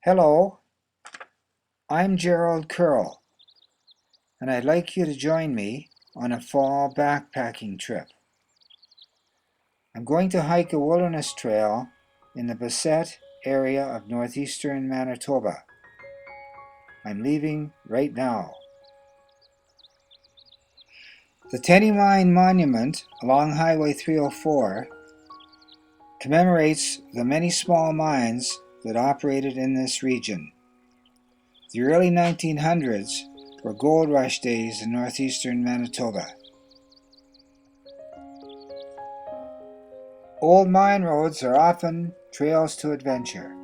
Hello, I'm Gerald Curle, and I'd like you to join me on a fall backpacking trip. I'm going to hike a wilderness trail in the Beset area of northeastern Manitoba. I'm leaving right now. The Teddy Mine Monument along Highway 304 commemorates the many small mines that operated in this region. The early 1900s were gold rush days in northeastern Manitoba. Old mine roads are often trails to adventure.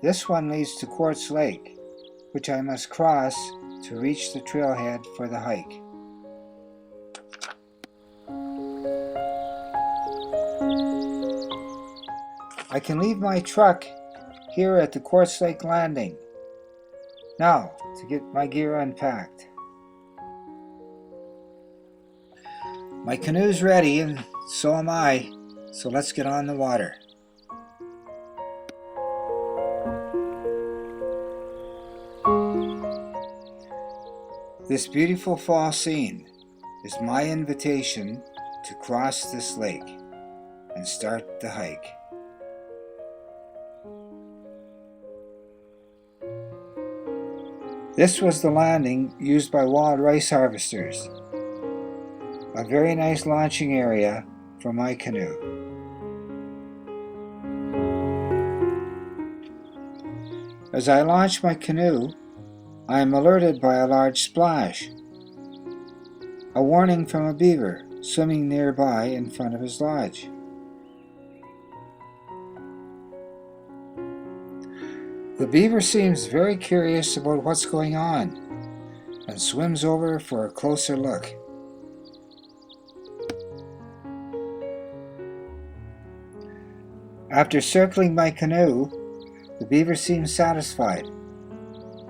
This one leads to Quartz Lake, which I must cross to reach the trailhead for the hike. I can leave my truck here at the Quartz Lake landing. Now, to get my gear unpacked. My canoe's ready, and so am I, so let's get on the water. This beautiful fall scene is my invitation to cross this lake and start the hike. This was the landing used by wild rice harvesters. A very nice launching area for my canoe. As I launch my canoe, I am alerted by a large splash. A warning from a beaver swimming nearby in front of his lodge. The beaver seems very curious about what's going on and swims over for a closer look. After circling my canoe, the beaver seems satisfied.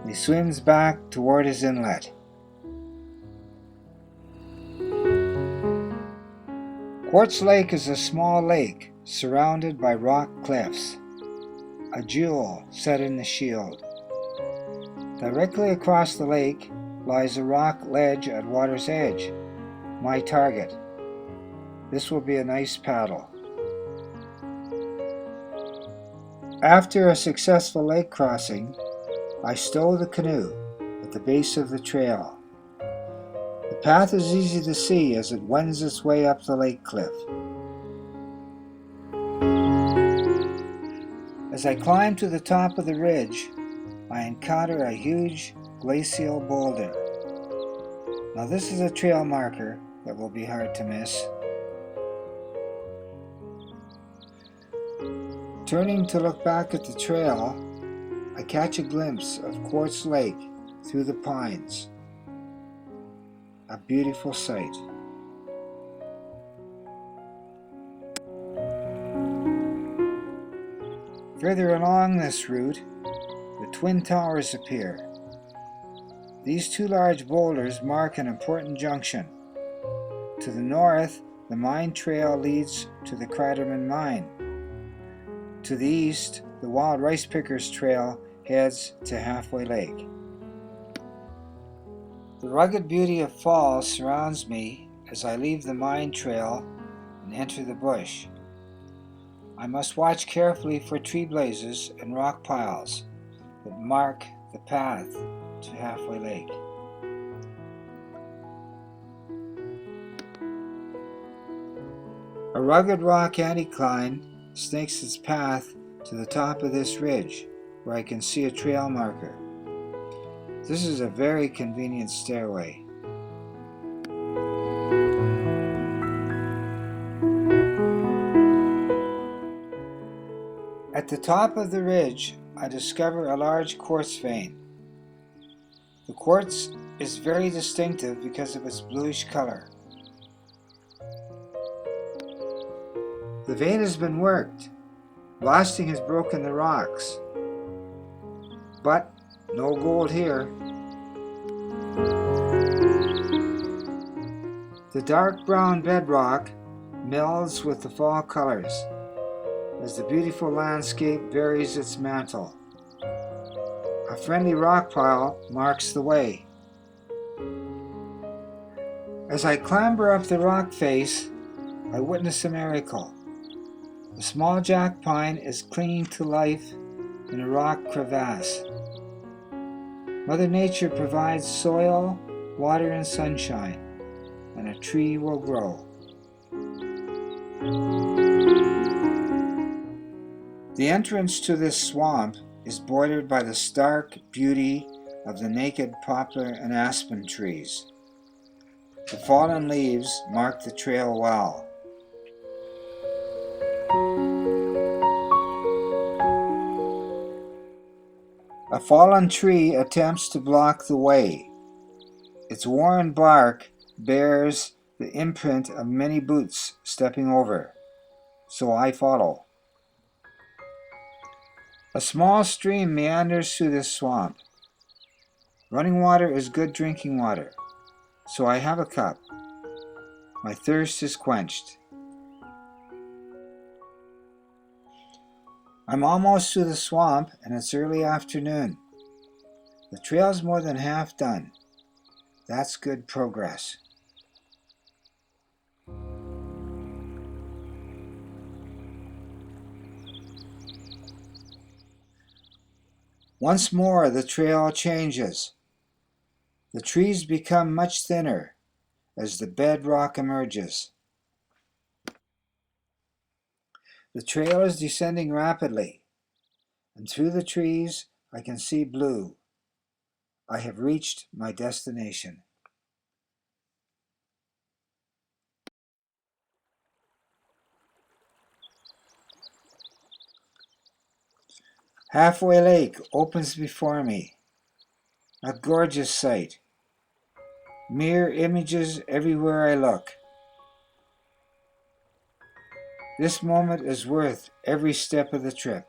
He swims back toward his inlet. Quartz Lake is a small lake surrounded by rock cliffs, a jewel set in the shield. Directly across the lake lies a rock ledge at water's edge, my target. This will be a nice paddle. After a successful lake crossing, I stow the canoe at the base of the trail. The path is easy to see as it wends its way up the lake cliff. As I climb to the top of the ridge, I encounter a huge glacial boulder. Now this is a trail marker that will be hard to miss. Turning to look back at the trail, I catch a glimpse of Quartz Lake through the pines. A beautiful sight. Further along this route, the Twin Towers appear. These two large boulders mark an important junction. To the north, the mine trail leads to the Craterman Mine. To the east, the Wild Rice Pickers Trail heads to Halfway Lake. The rugged beauty of fall surrounds me as I leave the mine trail and enter the bush. I must watch carefully for tree blazes and rock piles that mark the path to Halfway Lake. A rugged rock anticline snakes its path to the top of this ridge, where I can see a trail marker. This is a very convenient stairway. At the top of the ridge, I discover a large quartz vein. The quartz is very distinctive because of its bluish color. The vein has been worked. Blasting has broken the rocks, but no gold here. The dark brown bedrock melds with the fall colors as the beautiful landscape buries its mantle. A friendly rock pile marks the way. As I clamber up the rock face, I witness a miracle. The small jack pine is clinging to life in a rock crevasse. Mother Nature provides soil, water, and sunshine, and a tree will grow. The entrance to this swamp is bordered by the stark beauty of the naked poplar and aspen trees. The fallen leaves mark the trail well. A fallen tree attempts to block the way. Its worn bark bears the imprint of many boots stepping over, so I follow. A small stream meanders through this swamp. Running water is good drinking water, so I have a cup. My thirst is quenched. I'm almost through the swamp, and it's early afternoon. The trail's more than half done. That's good progress. Once more, the trail changes. The trees become much thinner as the bedrock emerges. The trail is descending rapidly, and through the trees I can see blue. I have reached my destination. Halfway Lake opens before me. A gorgeous sight. Mirror images everywhere I look. This moment is worth every step of the trip.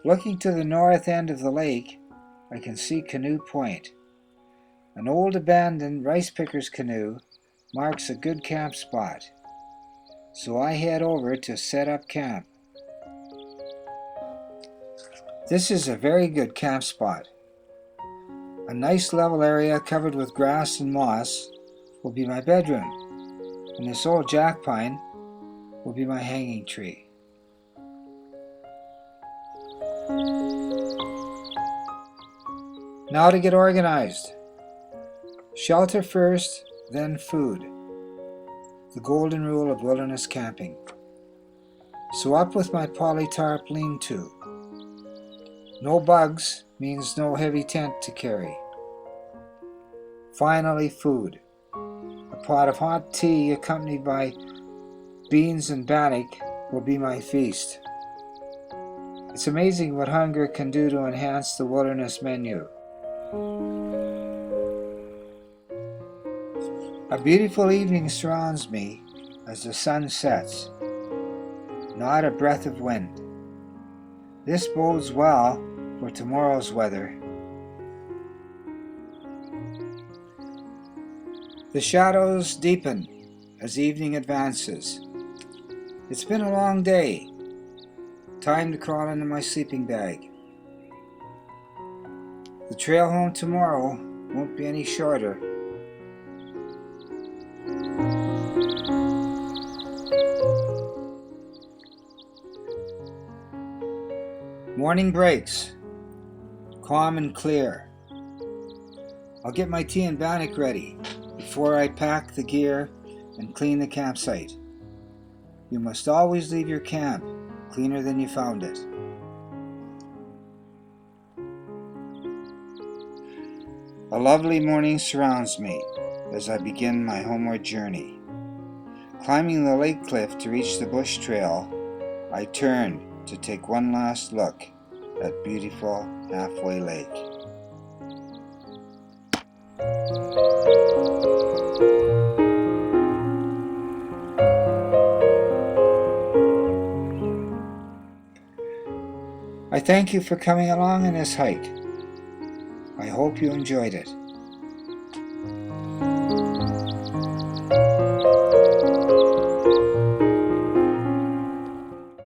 Looking to the north end of the lake, I can see Canoe Point. An old abandoned rice picker's canoe marks a good camp spot, so I head over to set up camp. This is a very good camp spot. A nice level area covered with grass and moss will be my bedroom, and this old jack pine will be my hanging tree. Now to get organized. Shelter first, then food. The golden rule of wilderness camping. So up with my polytarp lean-to. No bugs means no heavy tent to carry. Finally, food. A pot of hot tea accompanied by beans and bannock will be my feast. It's amazing what hunger can do to enhance the wilderness menu. A beautiful evening surrounds me as the sun sets. Not a breath of wind. This bodes well for tomorrow's weather. The shadows deepen as evening advances. It's been a long day. Time to crawl into my sleeping bag. The trail home tomorrow won't be any shorter. Morning breaks, calm and clear. I'll get my tea and bannock ready before I pack the gear and clean the campsite. You must always leave your camp cleaner than you found it. A lovely morning surrounds me as I begin my homeward journey. Climbing the lake cliff to reach the bush trail, I turn to take one last look at beautiful Halfway Lake. I thank you for coming along on this hike. I hope you enjoyed it.